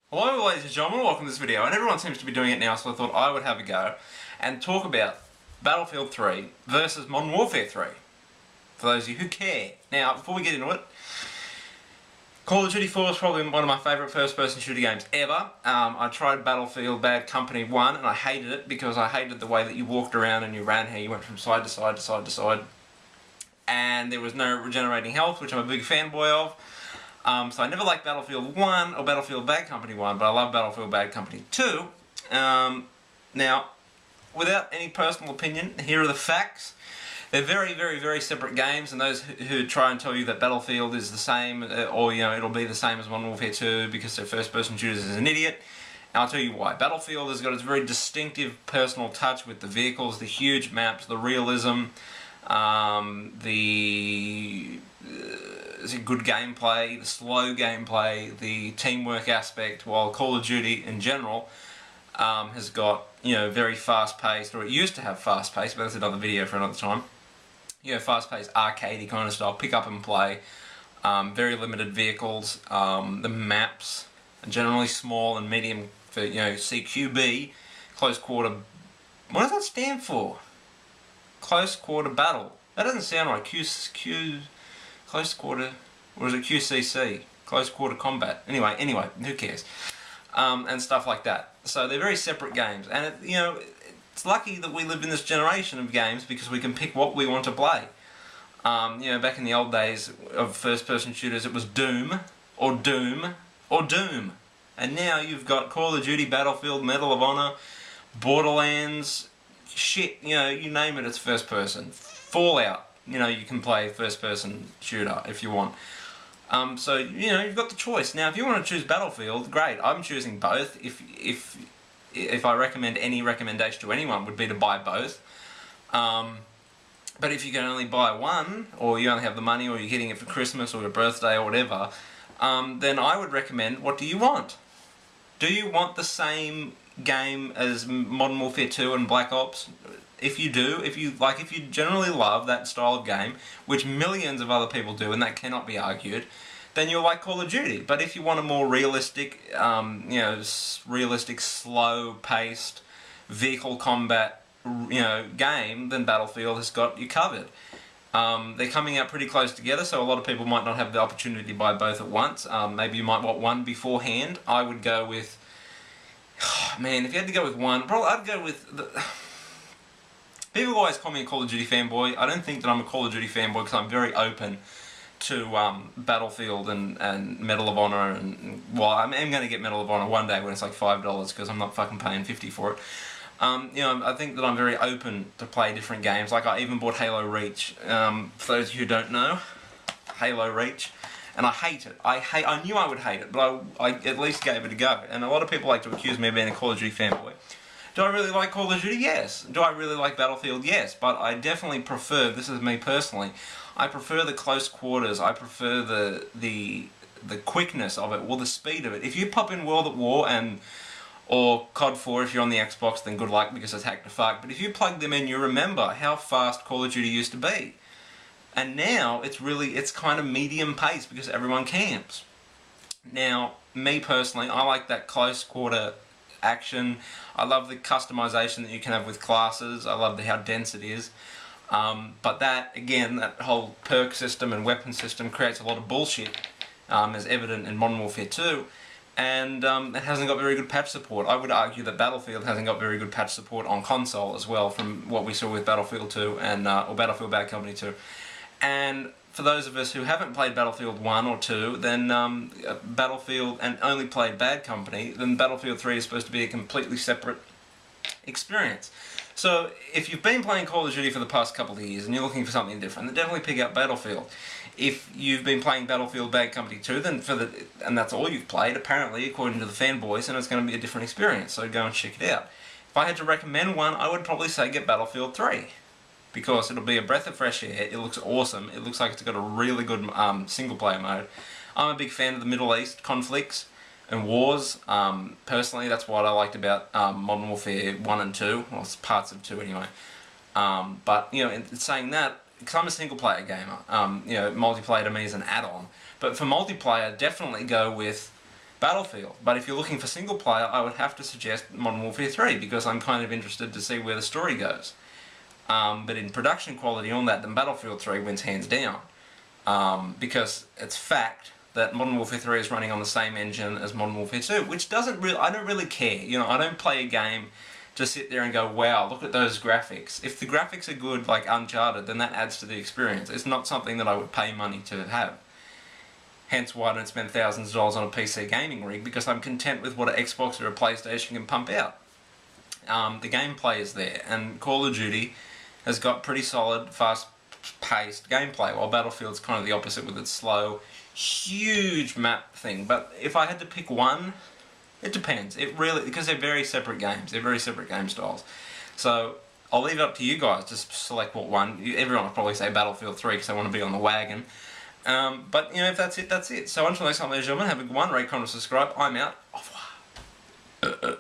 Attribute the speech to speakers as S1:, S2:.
S1: Hello ladies and gentlemen, welcome to this video, and everyone seems to be doing it now, so I thought I would have a go and talk about Battlefield 3 versus Modern Warfare 3, for those of you who care. Now, before we get into it, Call of Duty 4 is probably one of my favourite first-person shooter games ever. I tried Battlefield Bad Company 1 and I hated it because I hated the way that you walked around and you ran, how you went from side to side to side to side, and there was no regenerating health, which I'm a big fanboy of. So I never liked Battlefield 1 or Battlefield Bad Company 1, but I love Battlefield Bad Company 2. Now, without any personal opinion, here are the facts. They're very, very, very separate games, and those who try and tell you that Battlefield is the same, or it'll be the same as Modern Warfare 2 because they're first-person shooters is an idiot. And I'll tell you why. Battlefield has got its very distinctive personal touch with the vehicles, the huge maps, the realism, the good gameplay, the slow gameplay, the teamwork aspect, while Call of Duty in general has got, very fast-paced, or it used to have fast-paced, but that's another video for another time. Fast-paced, arcadey kind of style, pick up and play, very limited vehicles, the maps are generally small and medium for, CQB, close quarter. What does that stand for? Close quarter battle. That doesn't sound right. Close quarter, or is it QCC? Close quarter combat. Anyway, who cares? And stuff like that. So they're very separate games, and it's lucky that we live in this generation of games because we can pick what we want to play. Back in the old days of first-person shooters, it was Doom, or Doom, or Doom. And now you've got Call of Duty, Battlefield, Medal of Honor, Borderlands, shit, you name it, it's first-person. Fallout. You can play first-person shooter if you want. So you've got the choice. Now, if you want to choose Battlefield, great. I'm choosing both. If I recommend any recommendation to anyone, would be to buy both. But if you can only buy one, or you only have the money, or you're getting it for Christmas or your birthday or whatever, then I would recommend, what do you want? Do you want the same game as Modern Warfare 2 and Black Ops? If you do, if you generally love that style of game, which millions of other people do, and that cannot be argued, then you'll like Call of Duty. But if you want a more realistic, realistic, slow-paced vehicle combat, game, then Battlefield has got you covered. They're coming out pretty close together, so a lot of people might not have the opportunity to buy both at once. Maybe you might want one beforehand. I would go with, man, if you had to go with one, probably I'd go with the... People always call me a Call of Duty fanboy. I don't think that I'm a Call of Duty fanboy because I'm very open to Battlefield and Medal of Honor, and well, I'm going to get Medal of Honor one day when it's like $5 because I'm not fucking paying $50 for it. I think that I'm very open to play different games. Like, I even bought Halo Reach. For those of you who don't know, Halo Reach, and I hate it. I knew I would hate it, but I at least gave it a go. And a lot of people like to accuse me of being a Call of Duty fanboy. Do I really like Call of Duty? Yes. Do I really like Battlefield? Yes. But I definitely prefer, this is me personally, I prefer the close quarters. I prefer the quickness of it, or the speed of it. If you pop in World at War or COD 4 if you're on the Xbox, then good luck because it's hacked to fuck. But if you plug them in, you remember how fast Call of Duty used to be. And now it's kind of medium pace because everyone camps. Now, me personally, I like that close quarter action. I love the customization that you can have with classes. I love how dense it is. But that, again, that whole perk system and weapon system creates a lot of bullshit, as evident in Modern Warfare 2. And it hasn't got very good patch support. I would argue that Battlefield hasn't got very good patch support on console as well, from what we saw with Battlefield 2 and or Battlefield Bad Company 2. And for those of us who haven't played Battlefield 1 or 2, then Battlefield, and only played Bad Company, then Battlefield 3 is supposed to be a completely separate experience. So if you've been playing Call of Duty for the past couple of years and you're looking for something different, then definitely pick up Battlefield. If you've been playing Battlefield Bad Company 2, then and that's all you've played, apparently, according to the fanboys, then it's going to be a different experience, so go and check it out. If I had to recommend one, I would probably say get Battlefield 3. Because it'll be a breath of fresh air, it looks awesome, it looks like it's got a really good single-player mode. I'm a big fan of the Middle East conflicts and wars. Personally, that's what I liked about Modern Warfare 1 and 2, well, it's parts of 2 anyway. But, in saying that, because I'm a single-player gamer, multiplayer to me is an add-on. But for multiplayer, definitely go with Battlefield. But if you're looking for single player, I would have to suggest Modern Warfare 3 because I'm kind of interested to see where the story goes. But in production quality on that, then Battlefield 3 wins hands down. Because it's fact that Modern Warfare 3 is running on the same engine as Modern Warfare 2, which doesn't really, I don't really care. You know, I don't play a game to sit there and go, wow, look at those graphics. If the graphics are good, like Uncharted, then that adds to the experience. It's not something that I would pay money to have. Hence why I don't spend thousands of dollars on a PC gaming rig, because I'm content with what an Xbox or a PlayStation can pump out. The gameplay is there, and Call of Duty has got pretty solid, fast-paced gameplay, while Battlefield's kind of the opposite with its slow, huge map thing. But if I had to pick one, it depends. It really, because they're very separate games. They're very separate game styles. So I'll leave it up to you guys to select what one. Everyone will probably say Battlefield 3 because they want to be on the wagon. But, you know, if that's it, that's it. So until next time, ladies and gentlemen, have a good one. Rate, comment, subscribe. I'm out. Au revoir.